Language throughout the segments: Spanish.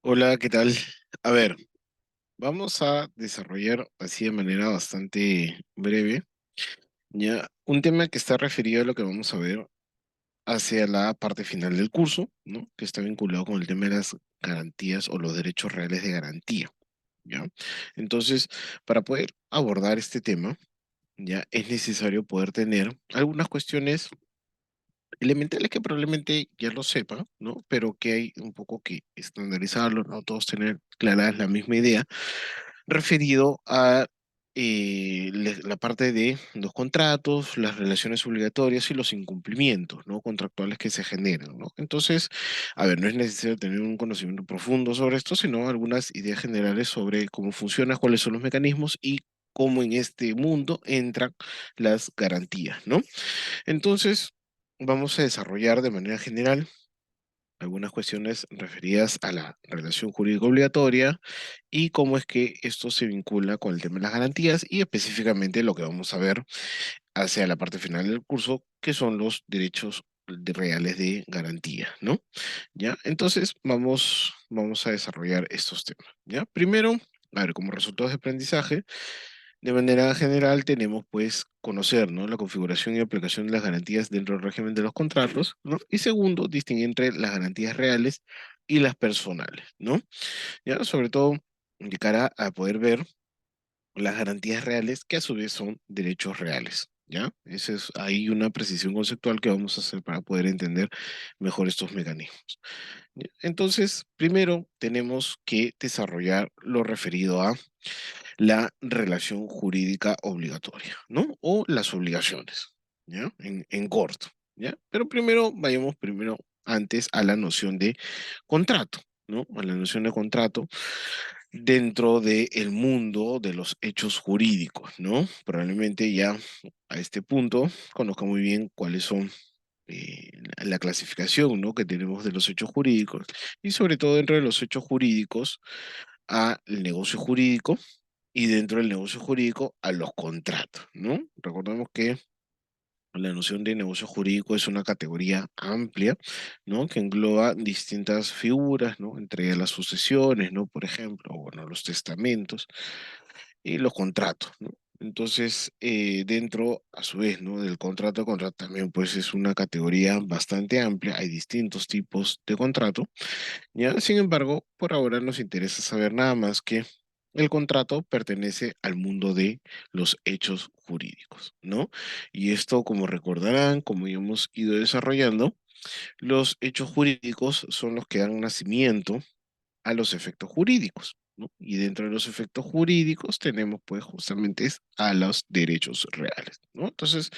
Hola, ¿qué tal? A ver, vamos a desarrollar así de manera bastante breve, ya un tema que está referido a lo que vamos a ver hacia la parte final del curso, ¿no? Que está vinculado con el tema de las garantías o los derechos reales de garantía, ¿ya? Entonces, para poder abordar este tema, ya es necesario poder tener algunas cuestiones elementales que probablemente ya lo sepa, ¿no? Pero que hay un poco que estandarizarlo, ¿no? Todos tener claras la misma idea referido a la parte de los contratos, las relaciones obligatorias y los incumplimientos, ¿no? Contractuales que se generan, ¿no? Entonces, a ver, no es necesario tener un conocimiento profundo sobre esto, sino algunas ideas generales sobre cómo funciona, cuáles son los mecanismos y cómo en este mundo entran las garantías, ¿no? Entonces, vamos a desarrollar de manera general algunas cuestiones referidas a la relación jurídica obligatoria y cómo es que esto se vincula con el tema de las garantías y específicamente lo que vamos a ver hacia la parte final del curso, que son los derechos reales de garantía, ¿no? ¿Ya? Entonces, vamos a desarrollar estos temas, ¿ya? Primero, a ver, como resultados de aprendizaje, de manera general tenemos pues conocer, ¿no? La configuración y aplicación de las garantías dentro del régimen de los contratos, ¿no? Y segundo, distinguir entre las garantías reales y las personales, ¿no? Ya, sobre todo de cara a poder ver las garantías reales que a su vez son derechos reales, ¿ya? Esa es ahí una precisión conceptual que vamos a hacer para poder entender mejor estos mecanismos. ¿Ya? Entonces, primero tenemos que desarrollar lo referido a la relación jurídica obligatoria, ¿no? O las obligaciones, ¿ya? En corto, ¿ya? Pero primero, vayamos primero antes a la noción de contrato, ¿no? A la noción de contrato dentro del mundo de los hechos jurídicos, ¿no? Probablemente ya a este punto conozca muy bien cuáles son la clasificación, ¿no? Que tenemos de los hechos jurídicos y sobre todo dentro de los hechos jurídicos al negocio jurídico y dentro del negocio jurídico a los contratos, ¿no? Recordemos que la noción de negocio jurídico es una categoría amplia, ¿no? Que engloba distintas figuras, ¿no? Entre ellas las sucesiones, ¿no? Por ejemplo, o bueno, los testamentos y los contratos, ¿no? Entonces, dentro, a su vez, ¿no? Del contrato también, pues, es una categoría bastante amplia. Hay distintos tipos de contrato, ¿ya? Sin embargo, por ahora nos interesa saber nada más que el contrato pertenece al mundo de los hechos jurídicos, ¿no? Y esto, como recordarán, como ya hemos ido desarrollando, los hechos jurídicos son los que dan nacimiento a los efectos jurídicos, ¿no? Y dentro de los efectos jurídicos tenemos pues justamente a los derechos reales, ¿no? Entonces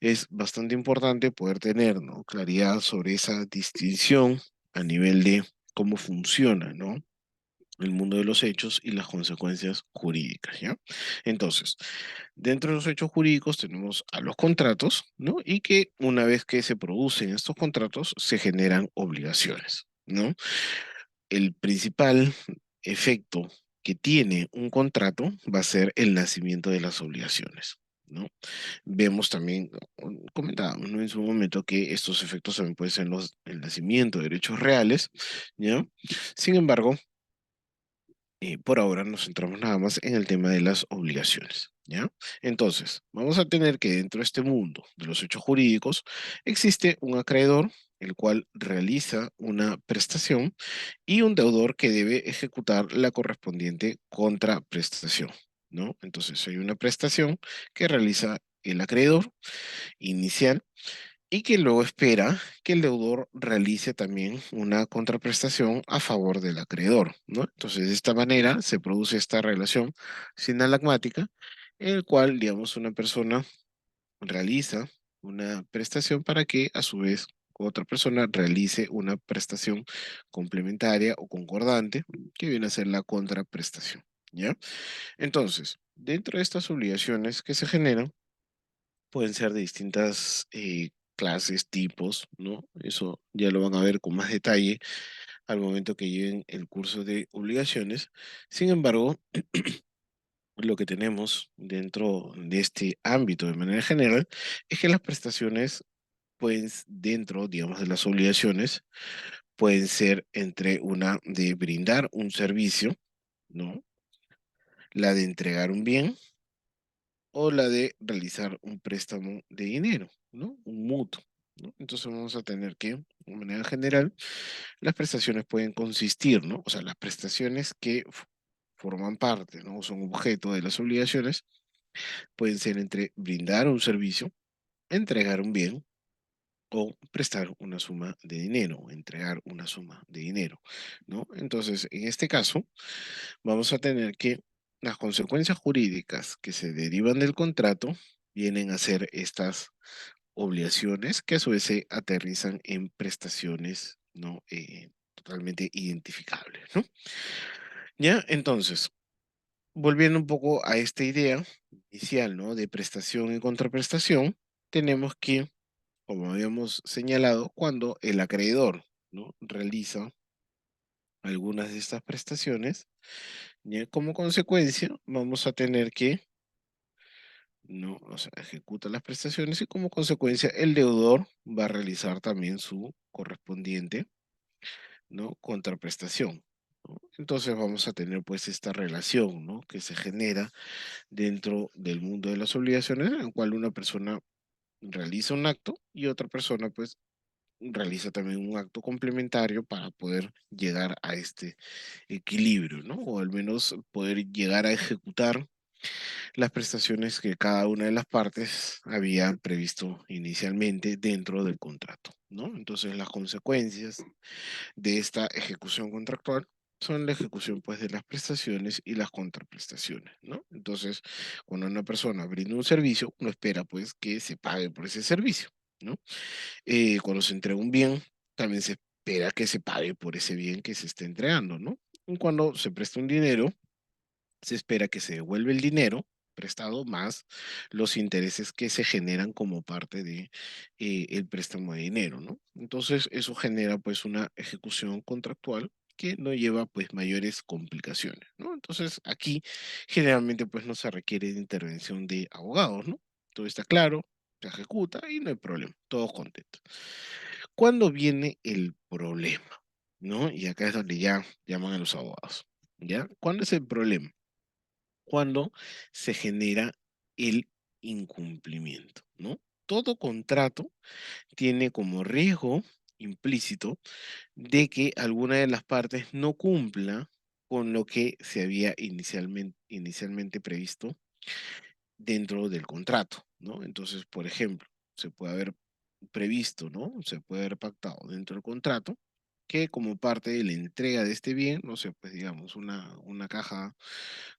es bastante importante poder tener, ¿no? Claridad sobre esa distinción a nivel de cómo funciona, ¿no? El mundo de los hechos y las consecuencias jurídicas, ¿ya? Entonces, dentro de los hechos jurídicos tenemos a los contratos, ¿no? Y que una vez que se producen estos contratos, se generan obligaciones, ¿no? El principal efecto que tiene un contrato va a ser el nacimiento de las obligaciones, ¿no? Vemos también, comentábamos, ¿no? En su momento que estos efectos también pueden ser el nacimiento de derechos reales, ¿ya? Sin embargo, por ahora nos centramos nada más en el tema de las obligaciones, ¿ya? Entonces, vamos a tener que dentro de este mundo de los hechos jurídicos existe un acreedor, el cual realiza una prestación, y un deudor que debe ejecutar la correspondiente contraprestación, ¿no? Entonces, hay una prestación que realiza el acreedor inicial y que luego espera que el deudor realice también una contraprestación a favor del acreedor, ¿no? Entonces, de esta manera se produce esta relación sinalagmática en el cual, digamos, una persona realiza una prestación para que a su vez otra persona realice una prestación complementaria o concordante que viene a ser la contraprestación, ¿ya? Entonces, dentro de estas obligaciones que se generan, pueden ser de distintas clases, tipos, ¿no? Eso ya lo van a ver con más detalle al momento que lleven el curso de obligaciones. Sin embargo, lo que tenemos dentro de este ámbito de manera general es que las prestaciones, pues dentro, digamos, de las obligaciones, pueden ser entre una de brindar un servicio, ¿no? La de entregar un bien o la de realizar un préstamo de dinero, ¿no? Un mutuo, ¿no? Entonces vamos a tener que, de manera general, las prestaciones pueden consistir, ¿no? O sea, las prestaciones que forman parte, ¿no? Son objeto de las obligaciones, pueden ser entre brindar un servicio, entregar un bien o prestar una suma de dinero, o entregar una suma de dinero, ¿no? Entonces, en este caso, vamos a tener que las consecuencias jurídicas que se derivan del contrato vienen a ser estas obligaciones que a su vez se aterrizan en prestaciones, ¿no? Totalmente identificables, ¿no? Ya, entonces, volviendo un poco a esta idea inicial, ¿no? De prestación y contraprestación, tenemos que, como habíamos señalado, cuando el acreedor, ¿no? Realiza algunas de estas prestaciones, ya como consecuencia vamos a tener que, ¿no? O sea, ejecuta las prestaciones y como consecuencia el deudor va a realizar también su correspondiente, ¿no? Contraprestación, ¿no? Entonces vamos a tener pues esta relación, ¿no? Que se genera dentro del mundo de las obligaciones, en el cual una persona realiza un acto y otra persona pues realiza también un acto complementario para poder llegar a este equilibrio, ¿no? O al menos poder llegar a ejecutar las prestaciones que cada una de las partes había previsto inicialmente dentro del contrato, ¿no? Entonces las consecuencias de esta ejecución contractual son la ejecución pues de las prestaciones y las contraprestaciones, ¿no? Entonces, cuando una persona brinda un servicio, uno espera pues que se pague por ese servicio, ¿no? Cuando se entrega un bien, también se espera que se pague por ese bien que se está entregando, ¿no? Y cuando se presta un dinero, se espera que se devuelva el dinero prestado más los intereses que se generan como parte de el préstamo de dinero, ¿no? Entonces eso genera pues una ejecución contractual que no lleva pues mayores complicaciones, ¿no? Entonces aquí generalmente pues no se requiere de intervención de abogados, ¿no? Todo está claro, se ejecuta y no hay problema, todos contentos. ¿Cuándo viene el problema? ¿No? Y acá es donde ya llaman a los abogados, ¿ya? ¿Cuándo es el problema? Cuando se genera el incumplimiento, ¿no? Todo contrato tiene como riesgo implícito de que alguna de las partes no cumpla con lo que se había inicialmente previsto dentro del contrato, ¿no? Entonces, por ejemplo, se puede haber previsto, ¿no? Se puede haber pactado dentro del contrato que como parte de la entrega de este bien, no sé, pues digamos, una caja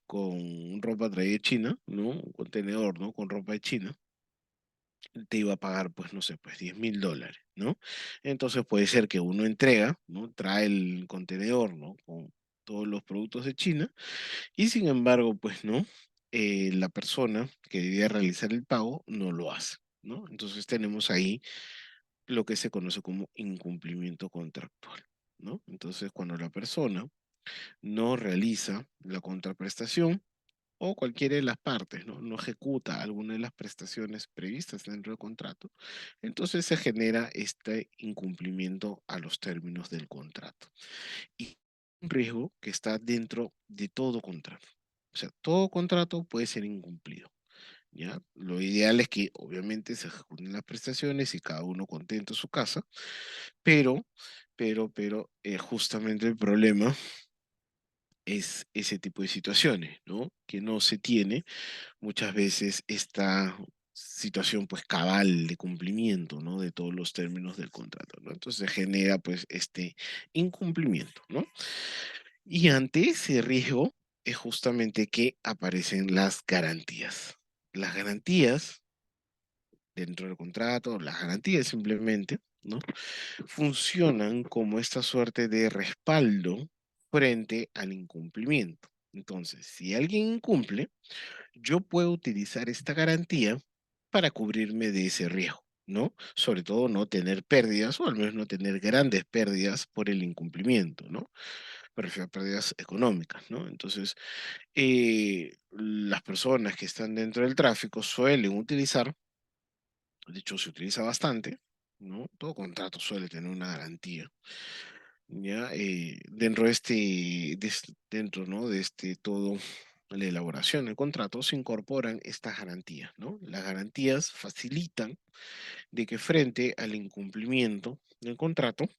con ropa traída de China, ¿no? Un contenedor, ¿no? Con ropa de China, te iba a pagar, pues, no sé, pues $10.000, ¿no? Entonces puede ser que uno entrega, ¿no? Trae el contenedor, ¿no? Con todos los productos de China y sin embargo, pues, ¿no? La persona que debía realizar el pago no lo hace, ¿no? Entonces tenemos ahí lo que se conoce como incumplimiento contractual, ¿no? Entonces, cuando la persona no realiza la contraprestación, o cualquiera de las partes, ¿no? No ejecuta alguna de las prestaciones previstas dentro del contrato, entonces se genera este incumplimiento a los términos del contrato. Y un riesgo que está dentro de todo contrato. O sea, todo contrato puede ser incumplido, ¿ya? Lo ideal es que obviamente se ejecuten las prestaciones y cada uno contento en su casa, pero, justamente el problema es ese tipo de situaciones, ¿no? Que no se tiene muchas veces esta situación pues cabal de cumplimiento, ¿no? De todos los términos del contrato, ¿no? Entonces genera pues este incumplimiento, ¿no? Y ante ese riesgo es justamente que aparecen las garantías. Las garantías dentro del contrato, las garantías simplemente, ¿no? Funcionan como esta suerte de respaldo frente al incumplimiento. Entonces, si alguien incumple, yo puedo utilizar esta garantía para cubrirme de ese riesgo, ¿no? Sobre todo no tener pérdidas o al menos no tener grandes pérdidas por el incumplimiento, ¿no? Me refiero a pérdidas económicas, ¿no? Entonces, las personas que están dentro del tráfico suelen utilizar, de hecho se utiliza bastante, ¿no? Todo contrato suele tener una garantía. ¿ya? Dentro de dentro, ¿no? De todo, la elaboración del contrato, se incorporan estas garantías, ¿no? Las garantías facilitan de que frente al incumplimiento del contrato,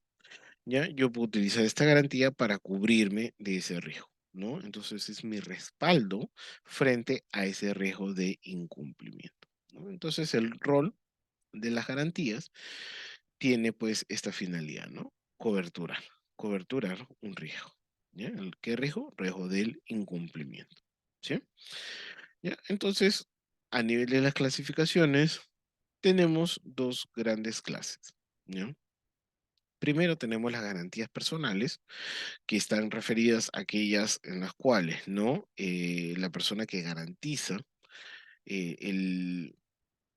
¿ya? Yo puedo utilizar esta garantía para cubrirme de ese riesgo, ¿no? Entonces es mi respaldo frente a ese riesgo de incumplimiento, ¿no? Entonces el rol de las garantías tiene pues esta finalidad, ¿no? Coberturar, coberturar un riesgo, ¿ya? ¿Qué riesgo? Riesgo del incumplimiento, ¿sí? ¿Ya? Entonces, a nivel de las clasificaciones, tenemos dos grandes clases, ¿ya? Primero tenemos las garantías personales, que están referidas a aquellas en las cuales, ¿no? La persona que garantiza eh, el,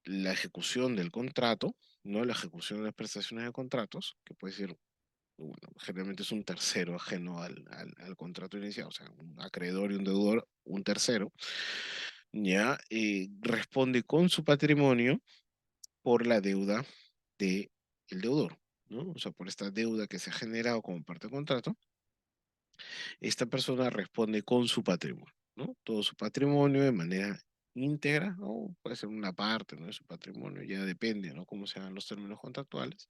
la ejecución del contrato, ¿no? La ejecución de las prestaciones de contratos, que puede ser, bueno, generalmente es un tercero ajeno al contrato inicial, o sea, un acreedor y un deudor, un tercero, ya responde con su patrimonio por la deuda del deudor, ¿no? O sea, por esta deuda que se ha generado como parte del contrato, esta persona responde con su patrimonio, ¿no? Todo su patrimonio de manera íntegra, o puede ser una parte, ¿no? De su patrimonio, ya depende, ¿no? Cómo sean los términos contractuales,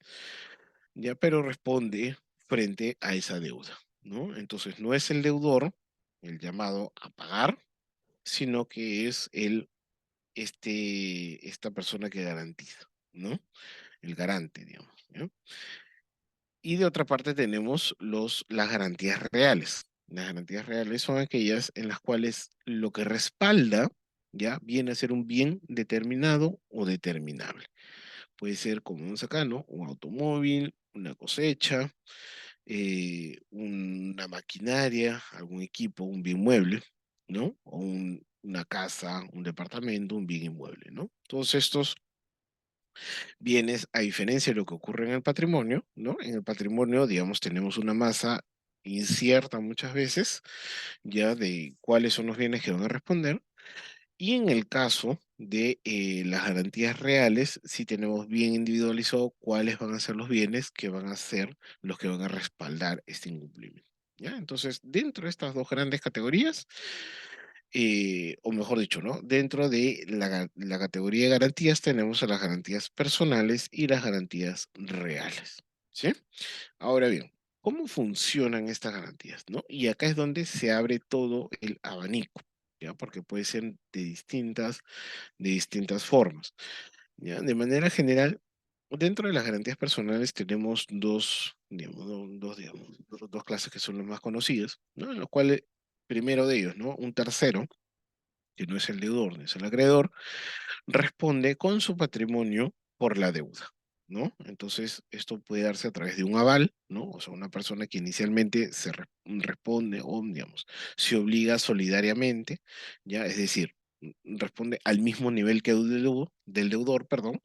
ya, pero responde frente a esa deuda, ¿no? Entonces, no es el deudor el llamado a pagar, sino que es esta persona que garantiza, ¿no? El garante, digamos, ¿ya? Y de otra parte tenemos las garantías reales. Las garantías reales son aquellas en las cuales lo que respalda ya viene a ser un bien determinado o determinable. Puede ser como un sacano, un automóvil, una cosecha, una maquinaria, algún equipo, un bien mueble, ¿no? O una casa, un departamento, un bien inmueble, ¿no? Todos estos bienes, a diferencia de lo que ocurre en el patrimonio, ¿no? En el patrimonio, digamos, tenemos una masa incierta muchas veces, ya de cuáles son los bienes que van a responder. Y en el caso de las garantías reales, sí tenemos bien individualizado cuáles van a ser los bienes que van a ser los que van a respaldar este incumplimiento. ¿Ya? Entonces, dentro de estas dos grandes categorías, o mejor dicho, ¿no? Dentro de la categoría de garantías tenemos a las garantías personales y las garantías reales, ¿sí? Ahora bien, ¿cómo funcionan estas garantías, no? Y acá es donde se abre todo el abanico, ¿ya? Porque puede ser de distintas formas, ¿ya? De manera general, dentro de las garantías personales tenemos digamos, dos clases que son las más conocidas, ¿no? En los cuales, primero de ellos, ¿no? Un tercero, que no es el deudor ni es el acreedor, responde con su patrimonio por la deuda, ¿no? Entonces, esto puede darse a través de un aval, ¿no? O sea, una persona que inicialmente responde o, digamos, se obliga solidariamente, ¿ya? Es decir, responde al mismo nivel que del deudor, perdón,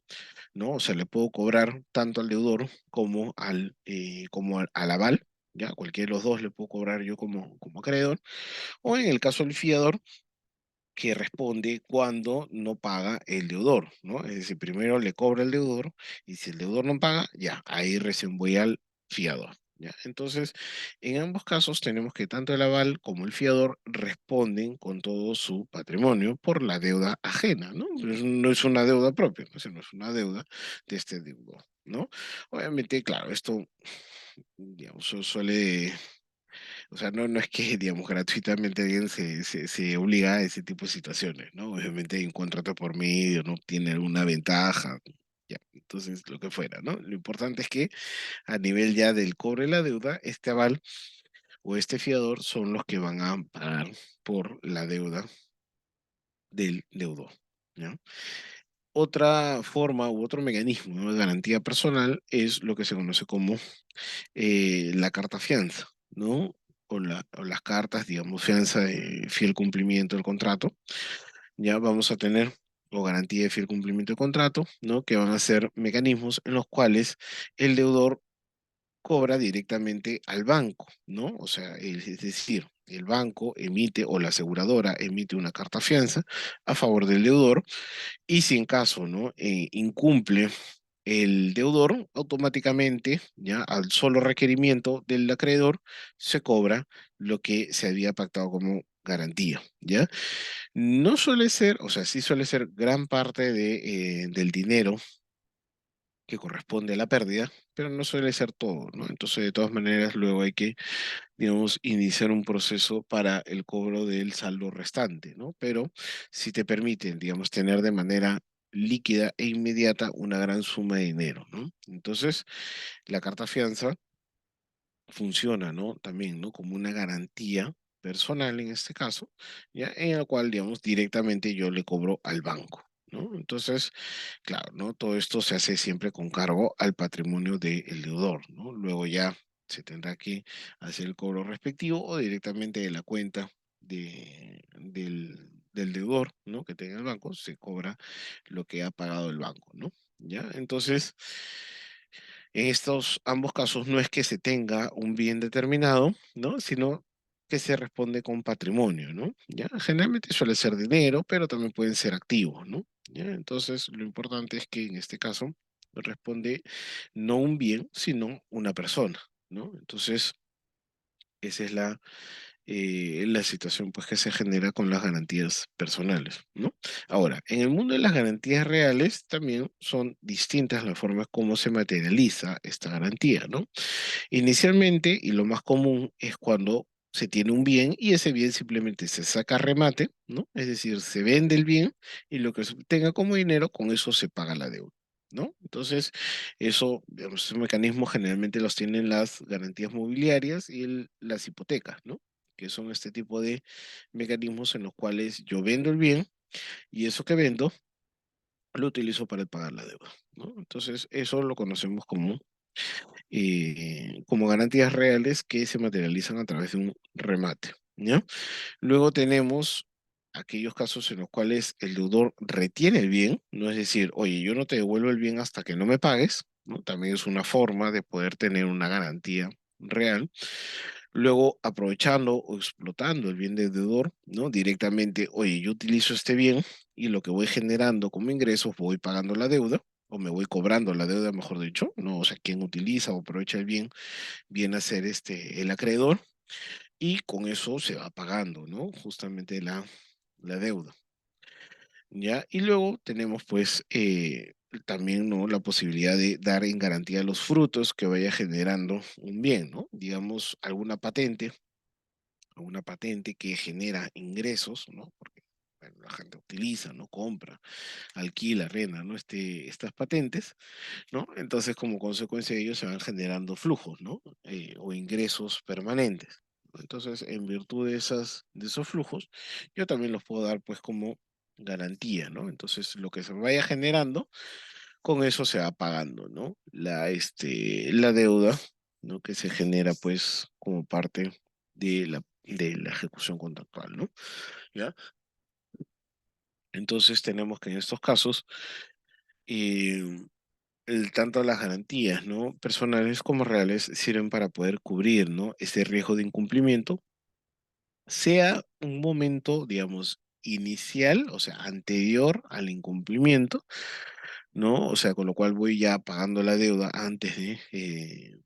¿no? O sea, le puedo cobrar tanto al deudor como al aval, ¿ya? Cualquiera de los dos le puedo cobrar yo como acreedor, o en el caso del fiador, que responde cuando no paga el deudor, ¿no? Es decir, primero le cobra el deudor y si el deudor no paga, ya, ahí recién voy al fiador, ¿ya? Entonces, en ambos casos tenemos que tanto el aval como el fiador responden con todo su patrimonio por la deuda ajena, ¿no? No es una deuda propia, ¿no? No es una deuda de este deudor, ¿no? Obviamente, claro, esto, digamos, suele, o sea, no es que, digamos, gratuitamente alguien se obliga a ese tipo de situaciones, ¿no? Obviamente hay un contrato por medio, ¿no? Tiene alguna ventaja, ya, entonces lo que fuera, ¿no? Lo importante es que a nivel ya del cobro de la deuda, este aval o este fiador son los que van a pagar por la deuda del deudor, ¿ya? Otra forma u otro mecanismo, ¿no? De garantía personal es lo que se conoce como la carta fianza, ¿no? O las cartas, digamos, fianza de fiel cumplimiento del contrato. Ya vamos a tener o garantía de fiel cumplimiento del contrato, ¿no? Que van a ser mecanismos en los cuales el deudor cobra directamente al banco, ¿no? O sea, es decir, el banco emite o la aseguradora emite una carta fianza a favor del deudor y si en caso, ¿no? Incumple el deudor automáticamente, ya al solo requerimiento del acreedor, se cobra lo que se había pactado como garantía, ¿ya? No suele ser, o sea, sí suele ser gran parte del dinero que corresponde a la pérdida, pero no suele ser todo, ¿no? Entonces, de todas maneras, luego hay que, digamos, iniciar un proceso para el cobro del saldo restante, ¿no? Pero si te permiten, digamos, tener de manera líquida e inmediata una gran suma de dinero, ¿no? Entonces, la carta fianza funciona, ¿no? También, ¿no? Como una garantía personal en este caso, ya en el cual, digamos, directamente yo le cobro al banco, ¿no? Entonces, claro, ¿no? Todo esto se hace siempre con cargo al patrimonio del deudor, ¿no? Luego ya se tendrá que hacer el cobro respectivo o directamente de la cuenta del deudor, ¿no? Que tenga el banco, se cobra lo que ha pagado el banco, ¿no? ¿Ya? Entonces, en estos ambos casos no es que se tenga un bien determinado, ¿no? Sino que se responde con patrimonio, ¿no? ¿Ya? Generalmente suele ser dinero, pero también pueden ser activos, ¿no? ¿Ya? Entonces, lo importante es que en este caso responde no un bien, sino una persona, ¿no? Entonces, esa es la situación pues que se genera con las garantías personales, ¿no? Ahora, en el mundo de las garantías reales también son distintas las formas como se materializa esta garantía, ¿no? Inicialmente, y lo más común es cuando se tiene un bien y ese bien simplemente se saca a remate, ¿no? Es decir, se vende el bien y lo que se tenga como dinero, con eso se paga la deuda, ¿no? Entonces, eso, digamos, esos mecanismos generalmente los tienen las garantías mobiliarias y las hipotecas, ¿no? Que son este tipo de mecanismos en los cuales yo vendo el bien y eso que vendo lo utilizo para pagar la deuda, ¿no? Entonces, eso lo conocemos como garantías reales que se materializan a través de un remate, ¿ya? Luego tenemos aquellos casos en los cuales el deudor retiene el bien, no es decir, oye, yo no te devuelvo el bien hasta que no me pagues, ¿no? También es una forma de poder tener una garantía real. Luego, aprovechando o explotando el bien del deudor, ¿no? Directamente, oye, yo utilizo este bien y lo que voy generando como ingresos voy pagando la deuda o me voy cobrando la deuda, mejor dicho, ¿no? O sea, quien utiliza o aprovecha el bien viene a ser el acreedor y con eso se va pagando, ¿no? Justamente la deuda, ¿ya? Y luego tenemos pues también, ¿no? La posibilidad de dar en garantía los frutos que vaya generando un bien, ¿no? Digamos, alguna patente que genera ingresos, ¿no? Porque bueno, la gente utiliza, ¿no? Compra, alquila, arrenda, ¿no? Estas patentes, ¿no? Entonces, como consecuencia de ello, se van generando flujos, ¿no? O ingresos permanentes. Entonces, en virtud de esos flujos, yo también los puedo dar, pues, como garantía, ¿no? Entonces, lo que se vaya generando, con eso se va pagando, ¿no? La deuda, ¿no? Que se genera, pues, como parte de la ejecución contractual, ¿no? ¿Ya? Entonces, tenemos que en estos casos, eh, tanto las garantías, ¿no? Personales como reales sirven para poder cubrir, ¿no? Ese riesgo de incumplimiento, sea un momento, digamos, inicial, o sea, anterior al incumplimiento, ¿no? O sea, con lo cual voy ya pagando la deuda antes de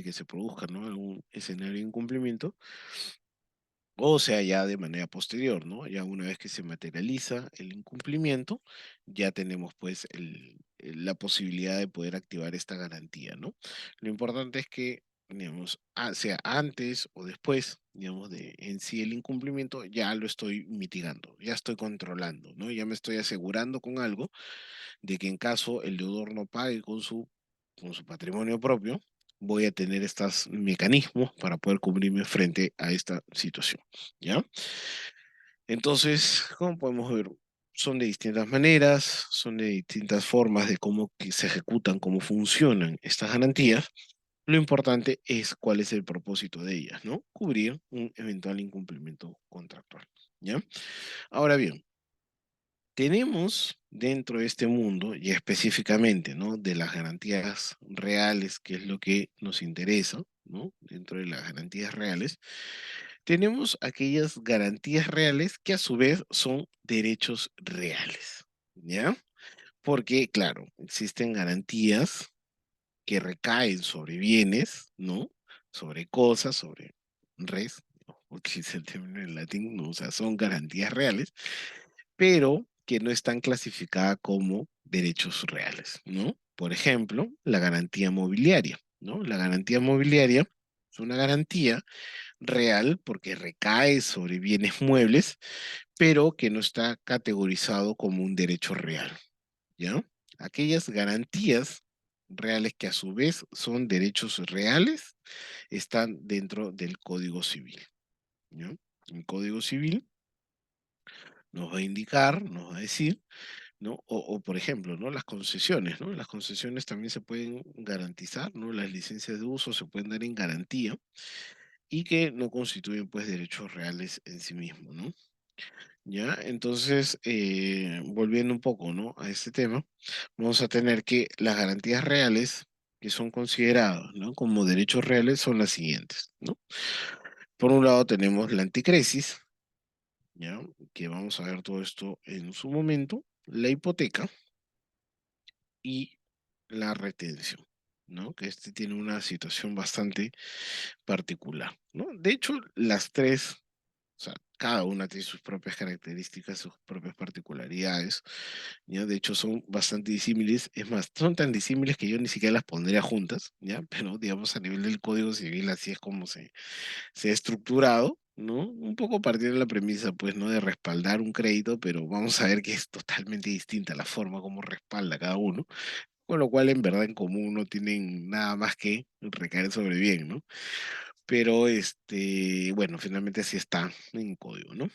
que se produzca, ¿no? Algún escenario de incumplimiento, o sea, ya de manera posterior, ¿no? Ya una vez que se materializa el incumplimiento, ya tenemos pues la posibilidad de poder activar esta garantía, ¿no? Lo importante es que, digamos, sea antes o después, digamos, de en sí el incumplimiento, ya lo estoy mitigando, ya estoy controlando, ¿no? Ya me estoy asegurando con algo de que en caso el deudor no pague con su patrimonio propio, voy a tener estos mecanismos para poder cubrirme frente a esta situación, ¿ya? Entonces, como podemos ver, son de distintas maneras, son de distintas formas de cómo que se ejecutan, cómo funcionan estas garantías. Lo importante es cuál es el propósito de ellas, ¿no? Cubrir un eventual incumplimiento contractual, ¿ya? Ahora bien, tenemos dentro de este mundo, y específicamente, ¿no? De las garantías reales, que es lo que nos interesa, ¿no? Dentro de las garantías reales, tenemos aquellas garantías reales que a su vez son derechos reales, ¿ya? porque, claro, existen garantías que recaen sobre bienes, ¿no? Sobre cosas, sobre res, ¿no? Porque es el término en latín, ¿no? O sea, son garantías reales, pero que no están clasificadas como derechos reales, ¿no? Por ejemplo, la garantía mobiliaria, ¿no? La garantía mobiliaria es una garantía real porque recae sobre bienes muebles, pero que no está categorizado como un derecho real, ¿ya? Aquellas garantías reales que a su vez son derechos reales están dentro del Código Civil, ¿ya? El Código Civil nos va a indicar, nos va a decir, ¿no? Por ejemplo, ¿no? Las concesiones, ¿no? Las concesiones también se pueden garantizar, ¿no? Las licencias de uso se pueden dar en garantía y que no constituyen, pues, derechos reales en sí mismos, ¿no? ¿Ya? Entonces, volviendo un poco, ¿no? A este tema, vamos a tener que las garantías reales que son consideradas, ¿no? Como derechos reales son las siguientes, ¿no? Por un lado tenemos la anticresis, ¿ya? Que vamos a ver todo esto en su momento, la hipoteca y la retención, ¿no? Que este tiene una situación bastante particular, ¿no? De hecho, las tres, o sea, cada una tiene sus propias características, sus propias particularidades, ¿ya? De hecho, son bastante disímiles. Es más, son tan disímiles que yo ni siquiera las pondría juntas, ¿ya? Pero, digamos, a nivel del Código Civil, así es como se ha estructurado, ¿no? Un poco partiendo de la premisa, pues, ¿no? De respaldar un crédito, pero vamos a ver que es totalmente distinta la forma como respalda cada uno, con lo cual, en verdad, en común no tienen nada más que recaer sobre bien, ¿no? Pero, bueno, finalmente así está en código, ¿no?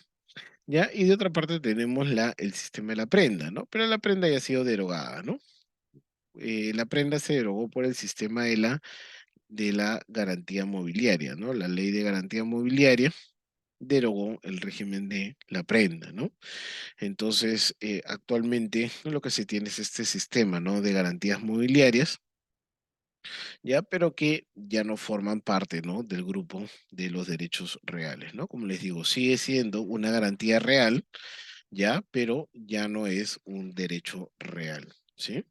¿Ya? Y de otra parte tenemos el sistema de la prenda, ¿no? Pero la prenda ya ha sido derogada, ¿no? La prenda se derogó por el sistema de la garantía mobiliaria, ¿no? La ley de garantía mobiliaria derogó el régimen de la prenda, ¿no? Entonces, actualmente lo que se tiene es este sistema, ¿no? De garantías mobiliarias, ¿ya? Pero que ya no forman parte, ¿no? Del grupo de los derechos reales, ¿no? Como les digo, sigue siendo una garantía real, ¿ya? Pero ya no es un derecho real, ¿sí?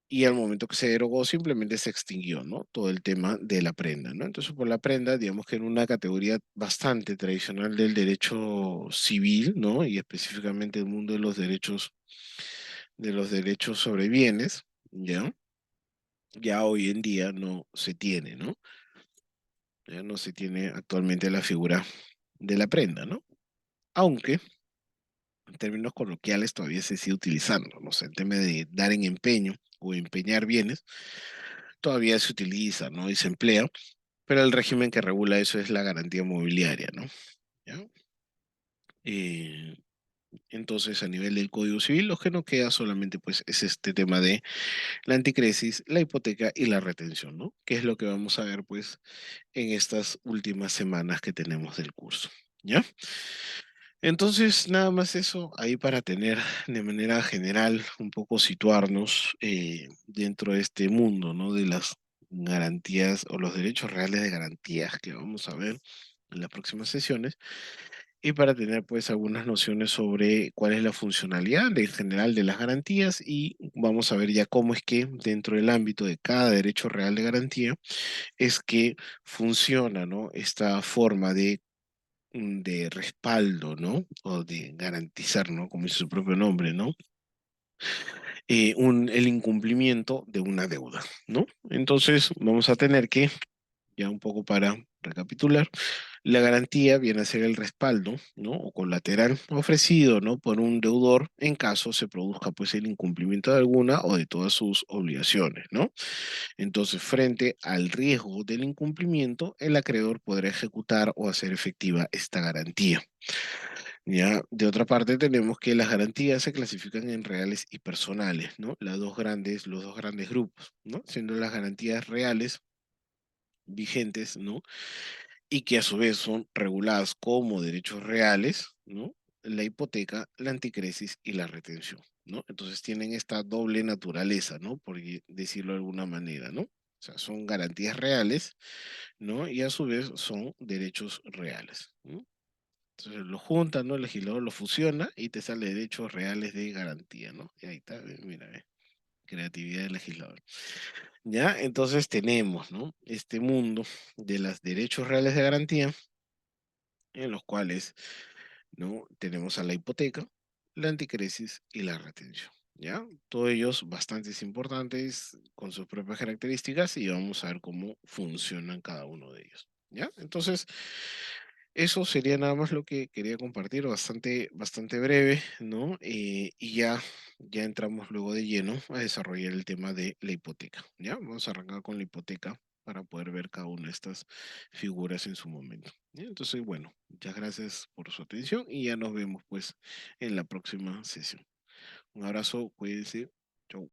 Y al momento que se derogó, simplemente se extinguió, ¿no? Todo el tema de la prenda, ¿no? Entonces, por la prenda, digamos que en una categoría bastante tradicional del derecho civil, ¿no? Y específicamente el mundo de los derechos sobre bienes, ¿ya? Ya hoy en día no se tiene, ¿no? Ya no se tiene actualmente la figura de la prenda, ¿no? Aunque en términos coloquiales todavía se sigue utilizando, ¿no? O sea, el tema de dar en empeño o empeñar bienes todavía se utiliza, ¿no? Y se emplea, pero el régimen que regula eso es la garantía mobiliaria, ¿no? ¿Ya? Eh, entonces, a nivel del Código Civil, lo que no queda solamente, pues, es este tema de la anticresis, la hipoteca y la retención, ¿no? Que es lo que vamos a ver, pues, en estas últimas semanas que tenemos del curso, ¿ya? Entonces, nada más eso ahí para tener de manera general un poco situarnos dentro de este mundo, ¿no? De las garantías o los derechos reales de garantías que vamos a ver en las próximas sesiones y para tener pues algunas nociones sobre cuál es la funcionalidad en general de las garantías y vamos a ver ya cómo es que dentro del ámbito de cada derecho real de garantía es que funciona, ¿no? Esta forma de respaldo, ¿no? O de garantizar, ¿no? Como dice su propio nombre, ¿no? El incumplimiento de una deuda, ¿no? Entonces, vamos a tener que, ya un poco para recapitular, la garantía viene a ser el respaldo, ¿no? O colateral ofrecido, ¿no? Por un deudor en caso se produzca, pues, el incumplimiento de alguna o de todas sus obligaciones, ¿no? Entonces, frente al riesgo del incumplimiento, el acreedor podrá ejecutar o hacer efectiva esta garantía. Ya, de otra parte tenemos que las garantías se clasifican en reales y personales, ¿no? Los dos grandes grupos, ¿no? Siendo las garantías reales vigentes, ¿no? Y que a su vez son reguladas como derechos reales, ¿no? La hipoteca, la anticresis y la retención, ¿no? Entonces tienen esta doble naturaleza, ¿no? Por decirlo de alguna manera, ¿no? O sea, son garantías reales, ¿no? Y a su vez son derechos reales, ¿no? Entonces lo junta, ¿no? El legislador lo fusiona y te sale derechos reales de garantía, ¿no? Y ahí está, mira, creatividad del legislador. Ya, entonces tenemos, ¿no? Este mundo de los derechos reales de garantía, en los cuales, ¿no? Tenemos a la hipoteca, la anticrisis y la retención. ¿Ya? Todos ellos bastante importantes con sus propias características y vamos a ver cómo funcionan cada uno de ellos. ¿Ya? Entonces, eso sería nada más lo que quería compartir, bastante breve, ¿no? Y ya entramos luego de lleno a desarrollar el tema de la hipoteca, ¿ya? Vamos a arrancar con la hipoteca para poder ver cada una de estas figuras en su momento. ¿Ya? Entonces, bueno, muchas gracias por su atención y ya nos vemos pues en la próxima sesión. Un abrazo, cuídense.